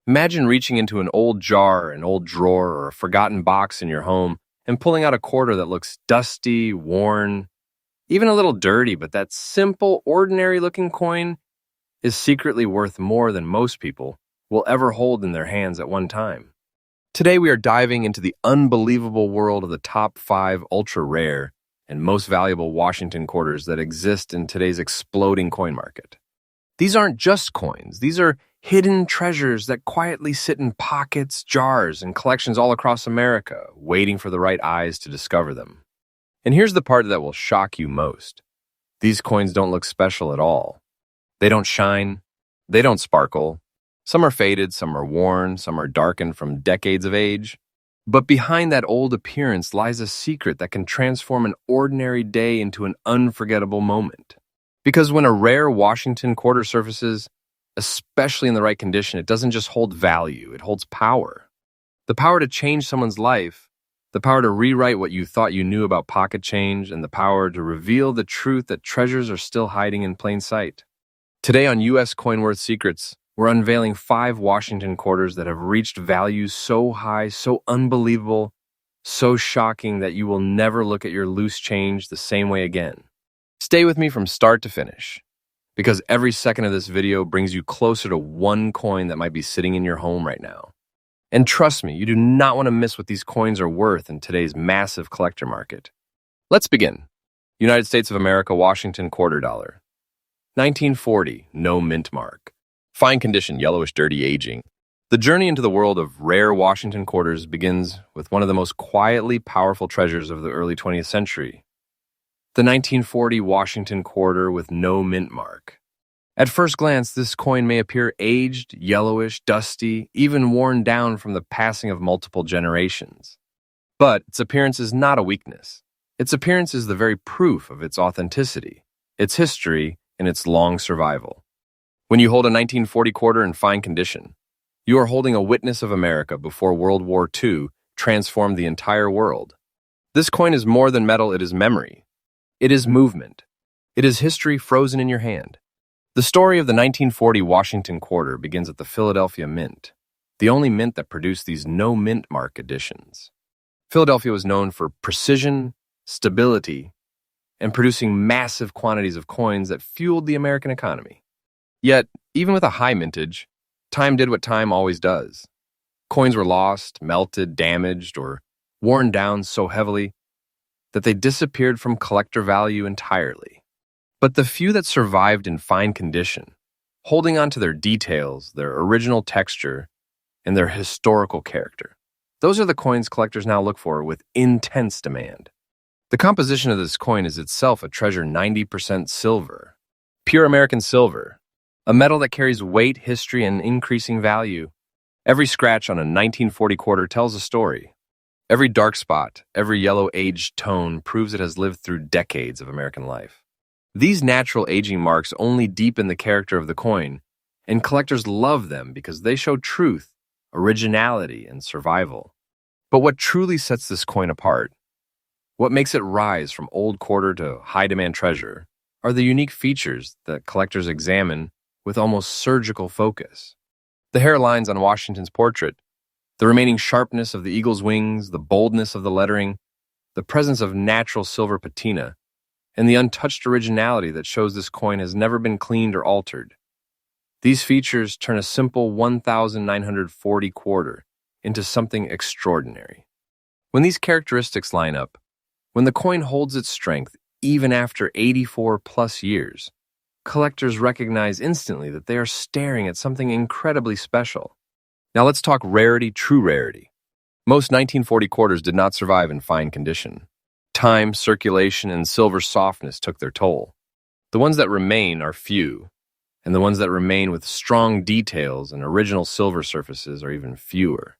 Imagine reaching into an old jar, an old drawer, or a forgotten box in your home and pulling out a quarter that looks dusty, worn, even a little dirty, but that simple, ordinary looking coin is secretly worth more than most people will ever hold in their hands at one time. Today, we are diving into the unbelievable world of the top 5 ultra rare and most valuable Washington quarters that exist in today's exploding coin market. These aren't just coins, these are hidden treasures that quietly sit in pockets, jars, and collections all across America, waiting for the right eyes to discover them. And here's the part that will shock you most. These coins don't look special at all. They don't shine, they don't sparkle. Some are faded, some are worn, some are darkened from decades of age. But behind that old appearance lies a secret that can transform an ordinary day into an unforgettable moment. Because when a rare Washington quarter surfaces, especially in the right condition, it doesn't just hold value, it holds power. The power to change someone's life, the power to rewrite what you thought you knew about pocket change, and the power to reveal the truth that treasures are still hiding in plain sight. Today on U.S. Coinworth Secrets, we're unveiling 5 Washington quarters that have reached values so high, so unbelievable, so shocking that you will never look at your loose change the same way again. Stay with me from start to finish, because every second of this video brings you closer to one coin that might be sitting in your home right now. And trust me, you do not want to miss what these coins are worth in today's massive collector market. Let's begin. United States of America Washington quarter dollar. 1940, no mint mark. Fine condition, yellowish, dirty aging. The journey into the world of rare Washington quarters begins with one of the most quietly powerful treasures of the early 20th century. The 1940 Washington quarter with no mint mark. At first glance, this coin may appear aged, yellowish, dusty, even worn down from the passing of multiple generations. But its appearance is not a weakness. Its appearance is the very proof of its authenticity, its history, and its long survival. When you hold a 1940 quarter in fine condition, you are holding a witness of America before World War II transformed the entire world. This coin is more than metal, it is memory. It is movement. It is history frozen in your hand. The story of the 1940 Washington quarter begins at the Philadelphia Mint, the only mint that produced these no mint mark editions. Philadelphia was known for precision, stability, and producing massive quantities of coins that fueled the American economy. Yet, even with a high mintage, time did what time always does. Coins were lost, melted, damaged, or worn down so heavily that they disappeared from collector value entirely. But the few that survived in fine condition, holding on to their details, their original texture, and their historical character, those are the coins collectors now look for with intense demand. The composition of this coin is itself a treasure 90% silver, pure American silver, a metal that carries weight, history, and increasing value. Every scratch on a 1940 quarter tells a story. Every dark spot, every yellow aged tone proves it has lived through decades of American life. These natural aging marks only deepen the character of the coin, and collectors love them because they show truth, originality, and survival. But what truly sets this coin apart, what makes it rise from old quarter to high-demand treasure, are the unique features that collectors examine with almost surgical focus. The hairlines on Washington's portrait, the remaining sharpness of the eagle's wings, the boldness of the lettering, the presence of natural silver patina, and the untouched originality that shows this coin has never been cleaned or altered. These features turn a simple 1,940 quarter into something extraordinary. When these characteristics line up, when the coin holds its strength even after 84 plus years, collectors recognize instantly that they are staring at something incredibly special. Now let's talk rarity, true rarity. Most 1940 quarters did not survive in fine condition. Time, circulation, and silver softness took their toll. The ones that remain are few, and the ones that remain with strong details and original silver surfaces are even fewer.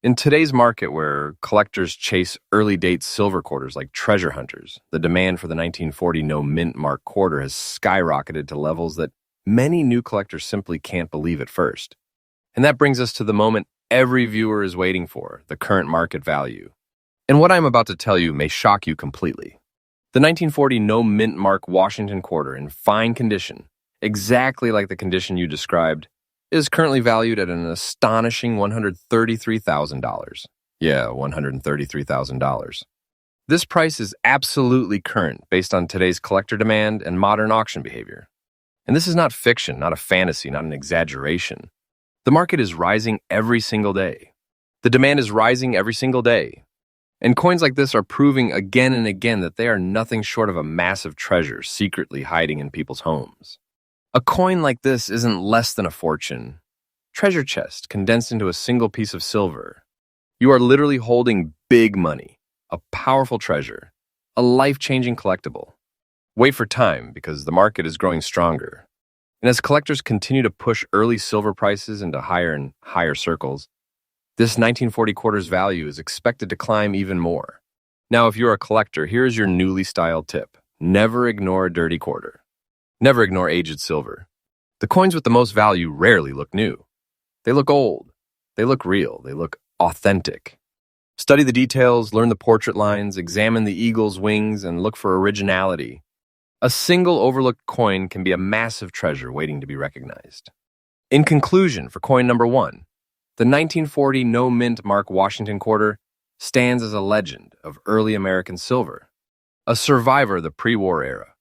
In today's market where collectors chase early-date silver quarters like treasure hunters, the demand for the 1940 no mint mark quarter has skyrocketed to levels that many new collectors simply can't believe at first. And that brings us to the moment every viewer is waiting for, the current market value. And what I'm about to tell you may shock you completely. The 1940 no mint mark Washington quarter in fine condition, exactly like the condition you described, is currently valued at an astonishing $133,000. Yeah, $133,000. This price is absolutely current based on today's collector demand and modern auction behavior. And this is not fiction, not a fantasy, not an exaggeration. The market is rising every single day. The demand is rising every single day. And coins like this are proving again and again that they are nothing short of a massive treasure secretly hiding in people's homes. A coin like this isn't less than a fortune. Treasure chest condensed into a single piece of silver. You are literally holding big money, a powerful treasure, a life-changing collectible. Wait for time because the market is growing stronger. And as collectors continue to push early silver prices into higher and higher circles, this 1940 quarters value is expected to climb even more. Now, if you're a collector, here is your newly styled tip. Never ignore a dirty quarter. Never ignore aged silver. The coins with the most value rarely look new. They look old. They look real. They look authentic. Study the details, learn the portrait lines, examine the eagle's wings, and look for originality. A single overlooked coin can be a massive treasure waiting to be recognized. In conclusion, for coin number 1, the 1940 no-mint Mark Washington quarter stands as a legend of early American silver, a survivor of the pre-war era,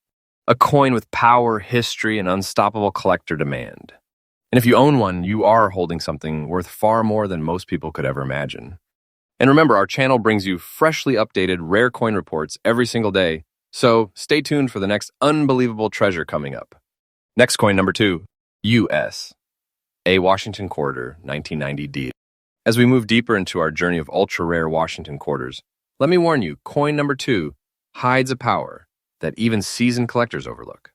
a coin with power, history, and unstoppable collector demand. And if you own one, you are holding something worth far more than most people could ever imagine. And remember, our channel brings you freshly updated rare coin reports every single day, so stay tuned for the next unbelievable treasure coming up. Next coin number 2, US. A Washington quarter, 1990D. As we move deeper into our journey of ultra-rare Washington quarters, let me warn you, coin number 2 hides a power that even seasoned collectors overlook.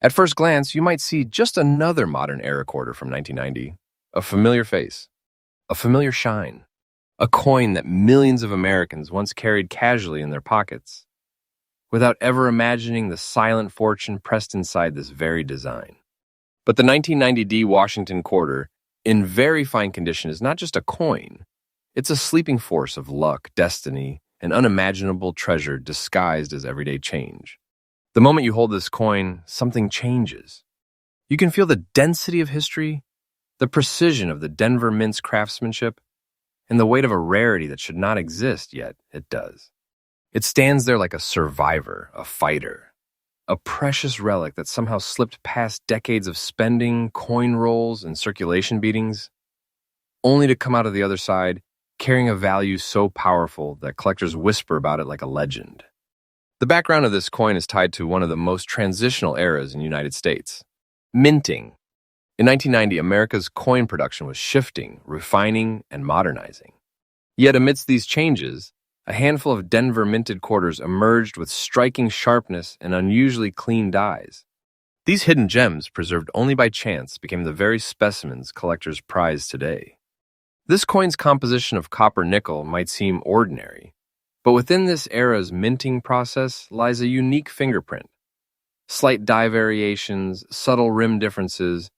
At first glance, you might see just another modern era quarter from 1990, a familiar face, a familiar shine, a coin that millions of Americans once carried casually in their pockets, without ever imagining the silent fortune pressed inside this very design. But the 1990D Washington quarter, in very fine condition, is not just a coin. It's a sleeping force of luck, destiny, and unimaginable treasure disguised as everyday change. The moment you hold this coin, something changes. You can feel the density of history, the precision of the Denver Mint's craftsmanship, and the weight of a rarity that should not exist, yet it does. It stands there like a survivor, a fighter, a precious relic that somehow slipped past decades of spending, coin rolls, and circulation beatings, only to come out of the other side carrying a value so powerful that collectors whisper about it like a legend. The background of this coin is tied to one of the most transitional eras in the United States, minting. In 1990, America's coin production was shifting, refining, and modernizing. Yet amidst these changes, a handful of Denver minted quarters emerged with striking sharpness and unusually clean dies. These hidden gems, preserved only by chance, became the very specimens collectors prize today. This coin's composition of copper-nickel might seem ordinary, but within this era's minting process lies a unique fingerprint. Slight die variations, subtle rim differences,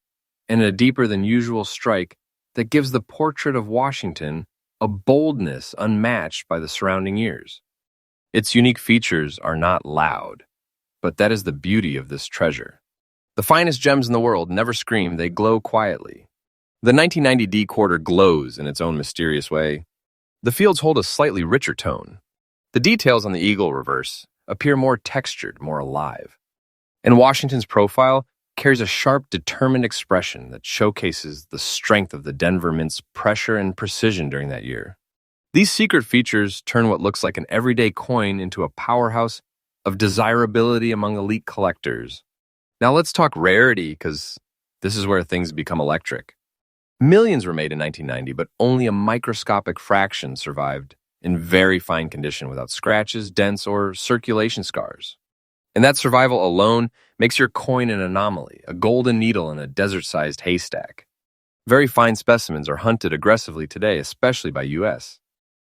and a deeper-than-usual strike that gives the portrait of Washington a boldness unmatched by the surrounding years. Its unique features are not loud, but that is the beauty of this treasure. The finest gems in the world never scream, they glow quietly. The 1990D quarter glows in its own mysterious way. The fields hold a slightly richer tone. The details on the eagle reverse appear more textured, more alive. And Washington's profile carries a sharp, determined expression that showcases the strength of the Denver Mint's pressure and precision during that year. These secret features turn what looks like an everyday coin into a powerhouse of desirability among elite collectors. Now let's talk rarity, because this is where things become electric. Millions were made in 1990, but only a microscopic fraction survived in very fine condition without scratches, dents, or circulation scars. And that survival alone makes your coin an anomaly, a golden needle in a desert-sized haystack. Very fine specimens are hunted aggressively today, especially by U.S.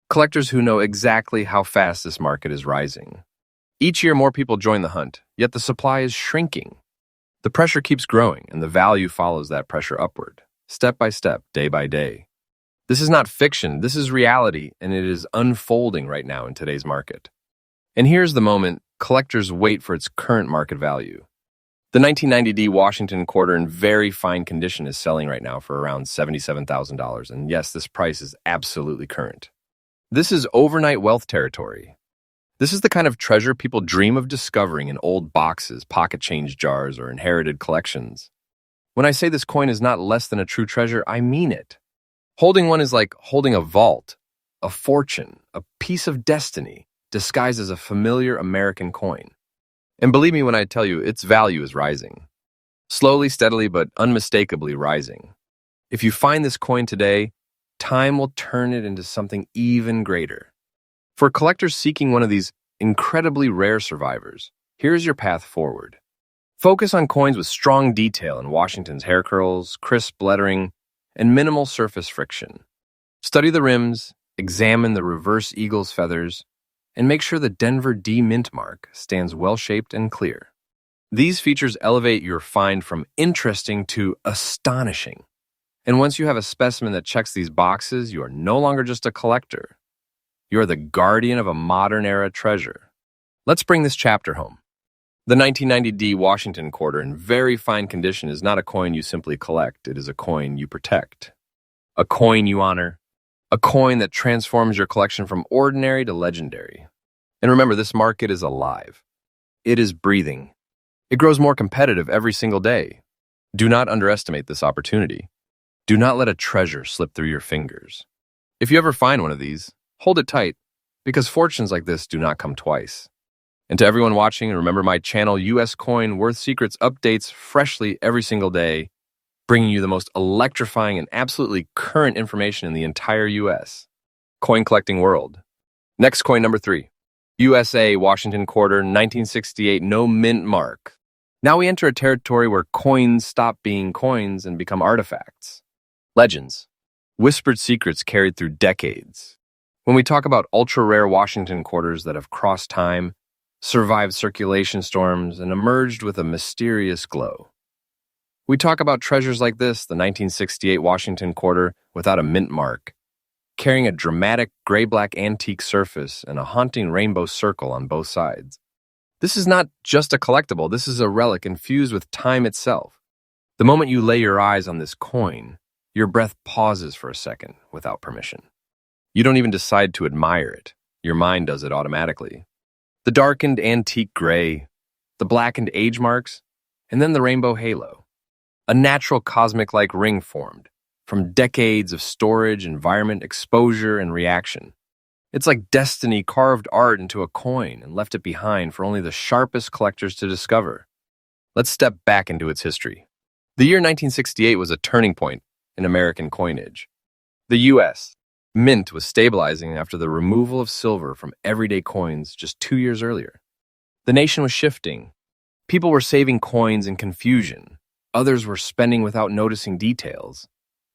collectors who know exactly how fast this market is rising. Each year, more people join the hunt, yet the supply is shrinking. The pressure keeps growing, and the value follows that pressure upward, step by step, day by day. This is not fiction, this is reality, and it is unfolding right now in today's market. And here's the moment collectors wait for its current market value. The 1990D Washington quarter in very fine condition is selling right now for around $77,000, and yes, this price is absolutely current. This is overnight wealth territory. This is the kind of treasure people dream of discovering in old boxes, pocket change jars, or inherited collections. When I say this coin is not less than a true treasure, I mean it. Holding one is like holding a vault, a fortune, a piece of destiny, disguised as a familiar American coin. And believe me when I tell you, its value is rising. Slowly, steadily, but unmistakably rising. If you find this coin today, time will turn it into something even greater. For collectors seeking one of these incredibly rare survivors, here's your path forward. Focus on coins with strong detail in Washington's hair curls, crisp lettering, and minimal surface friction. Study the rims, examine the reverse eagle's feathers, and make sure the Denver D mint mark stands well-shaped and clear. These features elevate your find from interesting to astonishing. And once you have a specimen that checks these boxes, you are no longer just a collector. You are the guardian of a modern-era treasure. Let's bring this chapter home. The 1990D Washington quarter in very fine condition is not a coin you simply collect. It is a coin you protect. A coin you honor. A coin that transforms your collection from ordinary to legendary. And remember, this market is alive. It is breathing. It grows more competitive every single day. Do not underestimate this opportunity. Do not let a treasure slip through your fingers. If you ever find one of these, hold it tight, because fortunes like this do not come twice. And to everyone watching, remember my channel US Coin Worth Secrets updates freshly every single day, bringing you the most electrifying and absolutely current information in the entire US. Coin collecting world. Next coin number 3. USA Washington quarter 1968 no mint mark. Now we enter a territory where coins stop being coins and become artifacts. Legends. Whispered secrets carried through decades. When we talk about ultra-rare Washington quarters that have crossed time, survived circulation storms, and emerged with a mysterious glow. We talk about treasures like this, the 1968 Washington quarter without a mint mark, carrying a dramatic gray-black antique surface and a haunting rainbow circle on both sides. This is not just a collectible, this is a relic infused with time itself. The moment you lay your eyes on this coin, your breath pauses for a second without permission. You don't even decide to admire it. Your mind does it automatically. The darkened antique gray, the blackened age marks, and then the rainbow halo. A natural cosmic-like ring formed from decades of storage, environment, exposure, and reaction. It's like destiny carved art into a coin and left it behind for only the sharpest collectors to discover. Let's step back into its history. The year 1968 was a turning point in American coinage. The U.S. Mint was stabilizing after the removal of silver from everyday coins just 2 years earlier. The nation was shifting. People were saving coins in confusion. Others were spending without noticing details.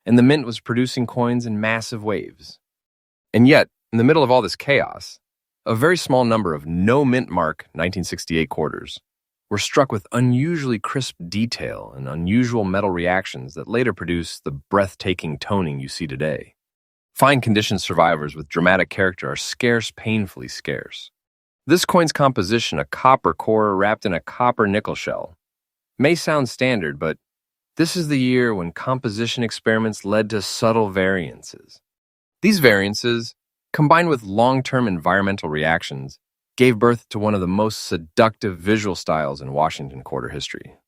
And the mint was producing coins in massive waves. And yet, in the middle of all this chaos, a very small number of no mint mark 1968 quarters were struck with unusually crisp detail and unusual metal reactions that later produced the breathtaking toning you see today. Fine condition survivors with dramatic character are scarce, painfully scarce. This coin's composition, a copper core wrapped in a copper nickel shell, may sound standard, but this is the year when composition experiments led to subtle variances. These variances, combined with long-term environmental reactions, gave birth to one of the most seductive visual styles in Washington quarter history.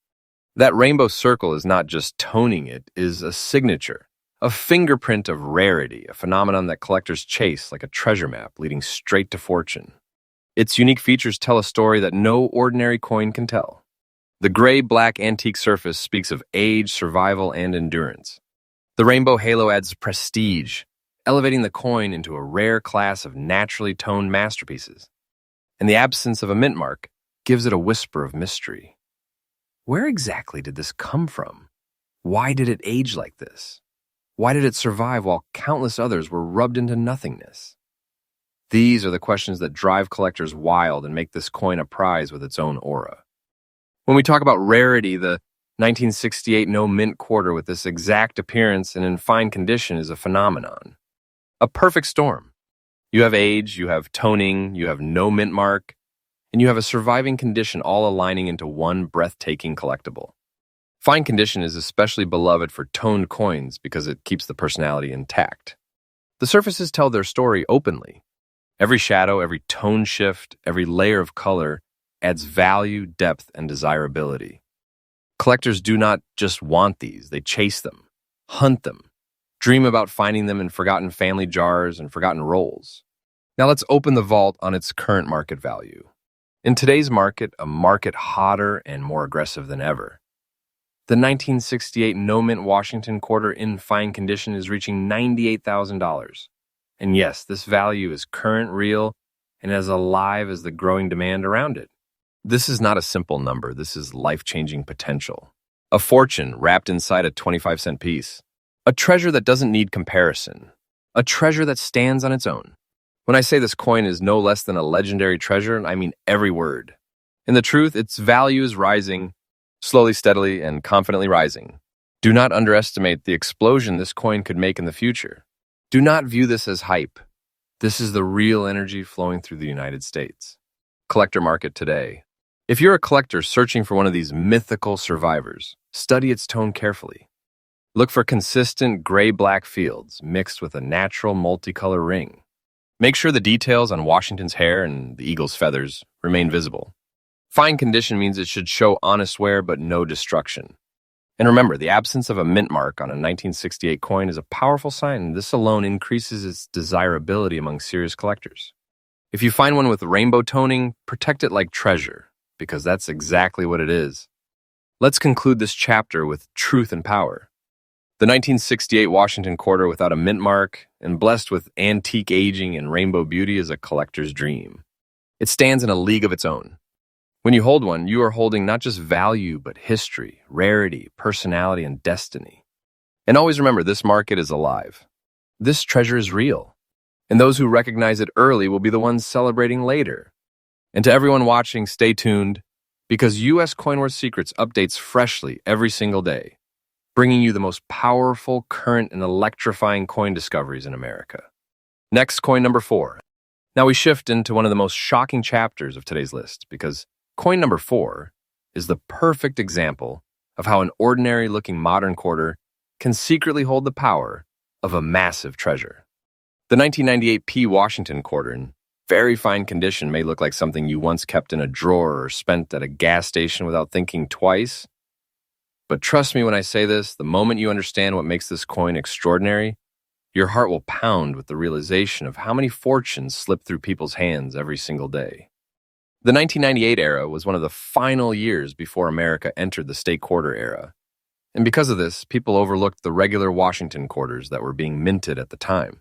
That rainbow circle is not just toning, it is a signature, a fingerprint of rarity, a phenomenon that collectors chase like a treasure map leading straight to fortune. Its unique features tell a story that no ordinary coin can tell. The gray-black antique surface speaks of age, survival, and endurance. The rainbow halo adds prestige, elevating the coin into a rare class of naturally toned masterpieces. And the absence of a mint mark gives it a whisper of mystery. Where exactly did this come from? Why did it age like this? Why did it survive while countless others were rubbed into nothingness? These are the questions that drive collectors wild and make this coin a prize with its own aura. When we talk about rarity, the 1968 no mint quarter with this exact appearance and in fine condition is a phenomenon. A perfect storm. You have age, you have toning, you have no mint mark, and you have a surviving condition all aligning into one breathtaking collectible. Fine condition is especially beloved for toned coins because it keeps the personality intact. The surfaces tell their story openly. Every shadow, every tone shift, every layer of color adds value, depth, and desirability. Collectors do not just want these, they chase them, hunt them, dream about finding them in forgotten family jars and forgotten rolls. Now let's open the vault on its current market value. In today's market, a market hotter and more aggressive than ever, the 1968 no-mint Washington quarter in fine condition is reaching $98,000. And yes, this value is current, real, and as alive as the growing demand around it. This is not a simple number. This is life-changing potential. A fortune wrapped inside a 25-cent piece. A treasure that doesn't need comparison. A treasure that stands on its own. When I say this coin is no less than a legendary treasure, I mean every word. In the truth, its value is rising, slowly, steadily, and confidently rising. Do not underestimate the explosion this coin could make in the future. Do not view this as hype. This is the real energy flowing through the United States. Collector market today. If you're a collector searching for one of these mythical survivors, study its tone carefully. Look for consistent gray-black fields mixed with a natural multicolor ring. Make sure the details on Washington's hair and the eagle's feathers remain visible. Fine condition means it should show honest wear but no destruction. And remember, the absence of a mint mark on a 1968 coin is a powerful sign, and this alone increases its desirability among serious collectors. If you find one with rainbow toning, protect it like treasure, because that's exactly what it is. Let's conclude this chapter with truth and power. The 1968 Washington quarter without a mint mark and blessed with antique aging and rainbow beauty is a collector's dream. It stands in a league of its own. When you hold one, you are holding not just value, but history, rarity, personality, and destiny. And always remember, this market is alive. This treasure is real. And those who recognize it early will be the ones celebrating later. And to everyone watching, stay tuned, because U.S. CoinWars Secrets updates freshly every single day, bringing you the most powerful, current, and electrifying coin discoveries in America. Next, coin number 4. Now we shift into one of the most shocking chapters of today's list, because coin number 4 is the perfect example of how an ordinary-looking modern quarter can secretly hold the power of a massive treasure. The 1998 P. Washington quarter, in very fine condition, may look like something you once kept in a drawer or spent at a gas station without thinking twice. But trust me when I say this, the moment you understand what makes this coin extraordinary, your heart will pound with the realization of how many fortunes slip through people's hands every single day. The 1998 era was one of the final years before America entered the state quarter era. And because of this, people overlooked the regular Washington quarters that were being minted at the time.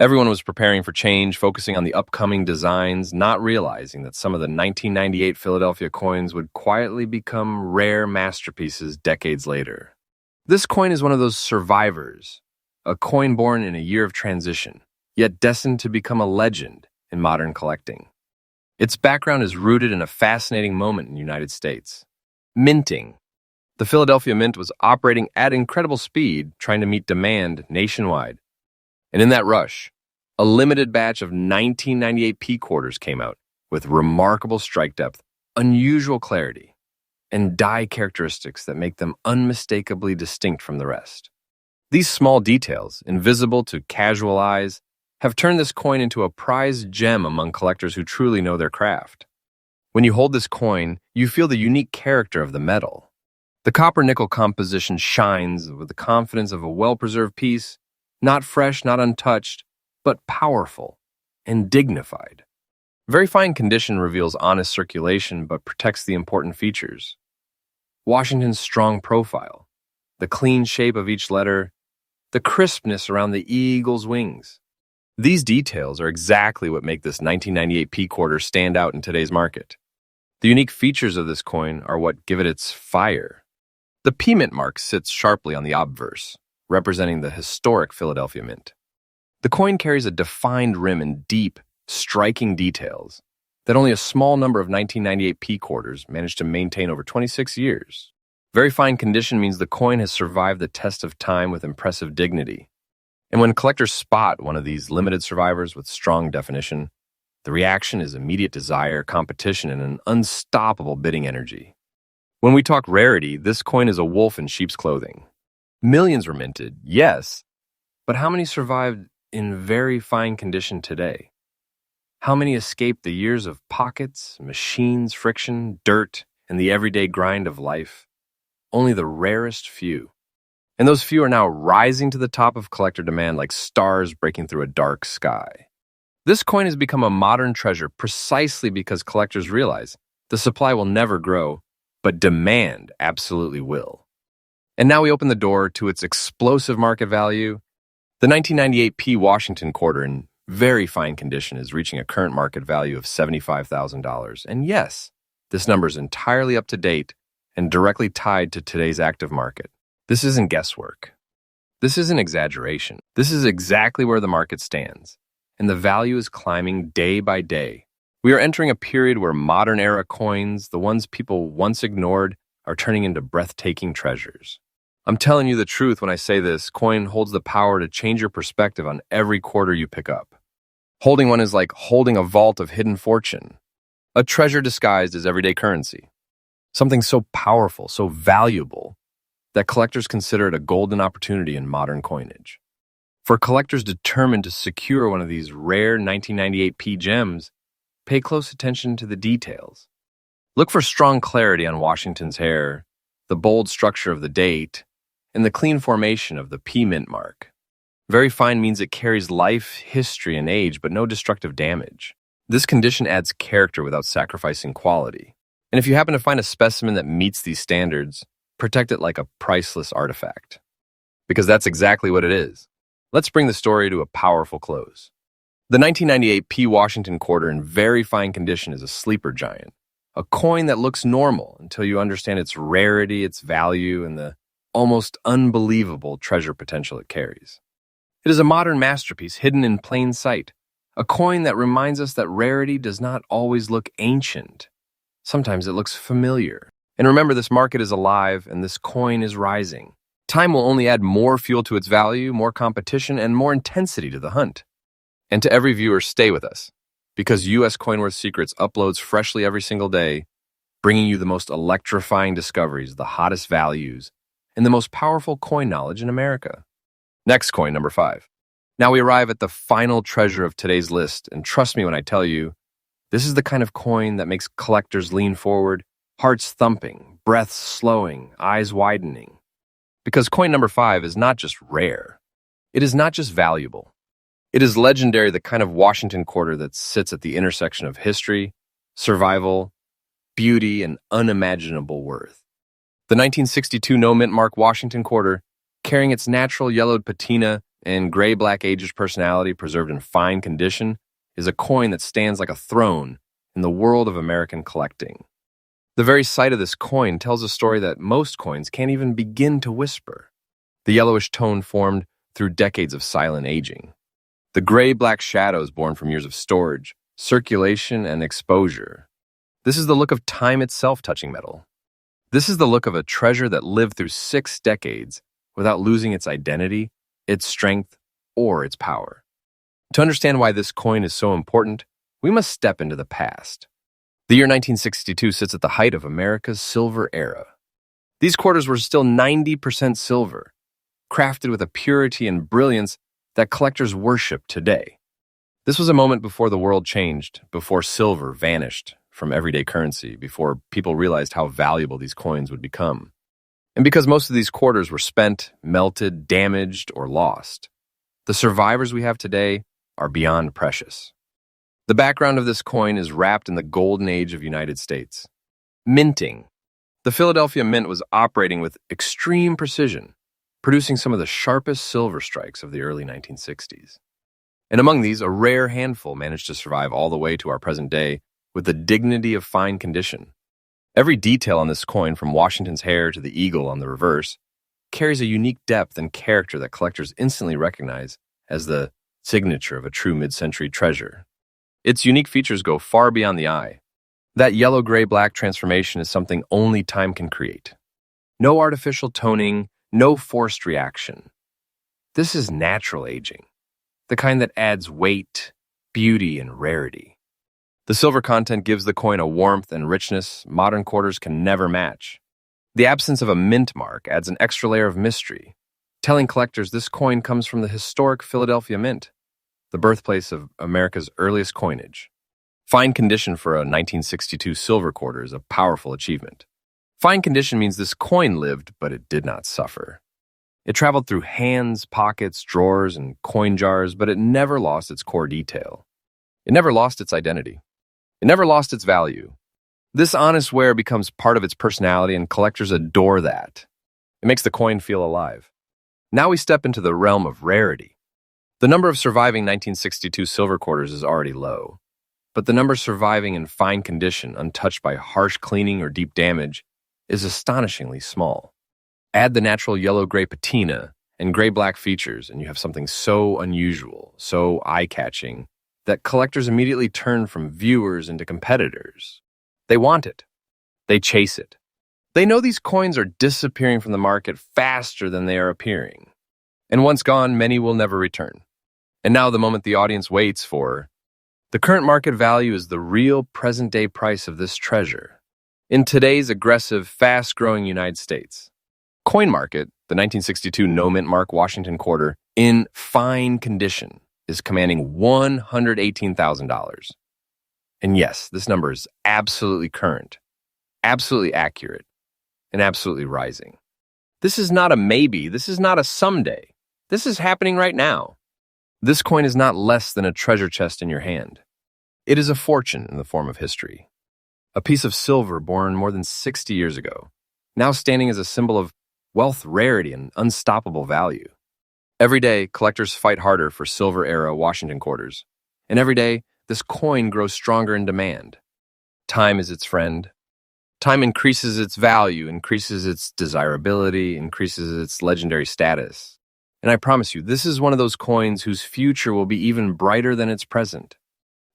Everyone was preparing for change, focusing on the upcoming designs, not realizing that some of the 1998 Philadelphia coins would quietly become rare masterpieces decades later. This coin is one of those survivors, a coin born in a year of transition, yet destined to become a legend in modern collecting. Its background is rooted in a fascinating moment in the United States. Minting. The Philadelphia Mint was operating at incredible speed, trying to meet demand nationwide. And in that rush, a limited batch of 1998 P quarters came out with remarkable strike depth, unusual clarity, and die characteristics that make them unmistakably distinct from the rest. These small details, invisible to casual eyes, have turned this coin into a prized gem among collectors who truly know their craft. When you hold this coin, you feel the unique character of the metal. The copper-nickel composition shines with the confidence of a well-preserved piece, not fresh, not untouched, but powerful and dignified. Very fine condition reveals honest circulation but protects the important features. Washington's strong profile, the clean shape of each letter, the crispness around the eagle's wings. These details are exactly what make this 1998 P quarter stand out in today's market. The unique features of this coin are what give it its fire. The P Mint mark sits sharply on the obverse, representing the historic Philadelphia Mint. The coin carries a defined rim and deep, striking details that only a small number of 1998 P quarters managed to maintain over 26 years. Very fine condition means the coin has survived the test of time with impressive dignity. And when collectors spot one of these limited survivors with strong definition, The reaction is immediate desire, competition, and an unstoppable bidding energy. When we talk rarity, this coin is a wolf in sheep's clothing. Millions were minted, yes, but how many survived in very fine condition today? How many escaped the years of pockets, machines, friction, dirt, and the everyday grind of life? Only the rarest few. And those few are now rising to the top of collector demand like stars breaking through a dark sky. This coin has become a modern treasure precisely because collectors realize the supply will never grow, but demand absolutely will. And now we open the door to its explosive market value. The 1998 P. Washington quarter in very fine condition is reaching a current market value of $75,000. And yes, this number is entirely up to date and directly tied to today's active market. This isn't guesswork. This isn't exaggeration. This is exactly where the market stands, and the value is climbing day by day. We are entering a period where modern era coins, the ones people once ignored, are turning into breathtaking treasures. I'm telling you the truth when I say this coin holds the power to change your perspective on every quarter you pick up. Holding one is like holding a vault of hidden fortune, a treasure disguised as everyday currency. Something so powerful, so valuable, that collectors consider it a golden opportunity in modern coinage. For collectors determined to secure one of these rare 1998 P gems, pay close attention to the details. Look for strong clarity on Washington's hair, the bold structure of the date, and the clean formation of the P mint mark. Very fine means it carries life, history, and age, but no destructive damage. This condition adds character without sacrificing quality. And if you happen to find a specimen that meets these standards, protect it like a priceless artifact. Because that's exactly what it is. Let's bring the story to a powerful close. The 1998 P. Washington quarter in very fine condition is a sleeper giant, a coin that looks normal until you understand its rarity, its value, and the almost unbelievable treasure potential it carries. It is a modern masterpiece hidden in plain sight, a coin that reminds us that rarity does not always look ancient. Sometimes it looks familiar. And remember, this market is alive and this coin is rising. Time will only add more fuel to its value, more competition, and more intensity to the hunt. And to every viewer, stay with us, because US Coinworth Secrets uploads freshly every single day, bringing you the most electrifying discoveries, the hottest values, and the most powerful coin knowledge in America. Next coin, number 5. Now we arrive at the final treasure of today's list, and trust me when I tell you, this is the kind of coin that makes collectors lean forward, hearts thumping, breaths slowing, eyes widening. Because coin number 5 is not just rare. It is not just valuable. It is legendary, the kind of Washington quarter that sits at the intersection of history, survival, beauty, and unimaginable worth. The 1962 no-mint mark Washington quarter, carrying its natural yellowed patina and gray-black aged personality preserved in fine condition, is a coin that stands like a throne in the world of American collecting. The very sight of this coin tells a story that most coins can't even begin to whisper. The yellowish tone formed through decades of silent aging. The gray-black shadows born from years of storage, circulation, and exposure. This is the look of time itself touching metal. This is the look of a treasure that lived through 6 decades without losing its identity, its strength, or its power. To understand why this coin is so important, we must step into the past. The year 1962 sits at the height of America's silver era. These quarters were still 90% silver, crafted with a purity and brilliance that collectors worship today. This was a moment before the world changed, before silver vanished from everyday currency, before people realized how valuable these coins would become. And because most of these quarters were spent, melted, damaged, or lost, the survivors we have today are beyond precious. The background of this coin is wrapped in the golden age of United States. Minting. The Philadelphia Mint was operating with extreme precision, producing some of the sharpest silver strikes of the early 1960s. And among these, a rare handful managed to survive all the way to our present day with the dignity of fine condition. Every detail on this coin, from Washington's hair to the eagle on the reverse, carries a unique depth and character that collectors instantly recognize as the signature of a true mid-century treasure. Its unique features go far beyond the eye. That yellow-gray-black transformation is something only time can create. No artificial toning, no forced reaction. This is natural aging, the kind that adds weight, beauty, and rarity. The silver content gives the coin a warmth and richness modern quarters can never match. The absence of a mint mark adds an extra layer of mystery, telling collectors this coin comes from the historic Philadelphia Mint, the birthplace of America's earliest coinage. Fine condition for a 1962 silver quarter is a powerful achievement. Fine condition means this coin lived, but it did not suffer. It traveled through hands, pockets, drawers, and coin jars, but it never lost its core detail. It never lost its identity. It never lost its value. This honest wear becomes part of its personality, and collectors adore that. It makes the coin feel alive. Now we step into the realm of rarity. The number of surviving 1962 silver quarters is already low, but the number surviving in fine condition, untouched by harsh cleaning or deep damage, is astonishingly small. Add the natural yellow-gray patina and gray-black features, and you have something so unusual, so eye-catching, that collectors immediately turn from viewers into competitors. They want it. They chase it. They know these coins are disappearing from the market faster than they are appearing. And once gone, many will never return. And now the moment the audience waits for, the current market value is the real present-day price of this treasure. In today's aggressive, fast-growing United States, CoinMarket, the 1962 no-mint mark Washington quarter, in fine condition, is commanding $118,000. And yes, this number is absolutely current, absolutely accurate, and absolutely rising. This is not a maybe. This is not a someday. This is happening right now. This coin is not less than a treasure chest in your hand. It is a fortune in the form of history. A piece of silver born more than 60 years ago, now standing as a symbol of wealth, rarity, and unstoppable value. Every day, collectors fight harder for silver-era Washington quarters. And every day, this coin grows stronger in demand. Time is its friend. Time increases its value, increases its desirability, increases its legendary status. And I promise you, this is one of those coins whose future will be even brighter than its present.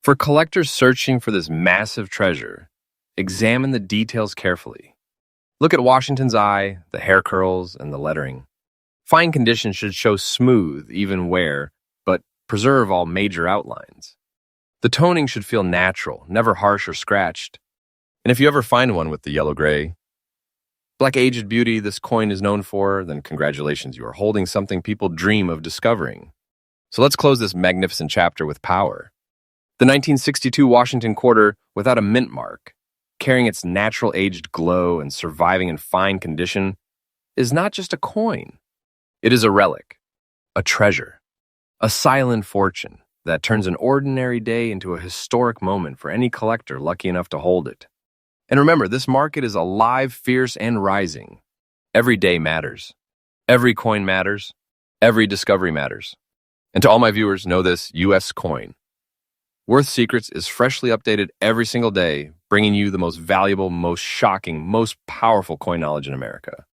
For collectors searching for this massive treasure, examine the details carefully. Look at Washington's eye, the hair curls, and the lettering. Fine condition should show smooth, even wear, but preserve all major outlines. The toning should feel natural, never harsh or scratched. And if you ever find one with the yellow-gray, black aged beauty this coin is known for, then congratulations, you are holding something people dream of discovering. So let's close this magnificent chapter with power. The 1962 Washington quarter without a mint mark, carrying its natural aged glow and surviving in fine condition, is not just a coin. It is a relic, a treasure, a silent fortune that turns an ordinary day into a historic moment for any collector lucky enough to hold it. And remember, this market is alive, fierce, and rising. Every day matters. Every coin matters. Every discovery matters. And to all my viewers, know this, US Coin. Worth Secrets is freshly updated every single day, bringing you the most valuable, most shocking, most powerful coin knowledge in America.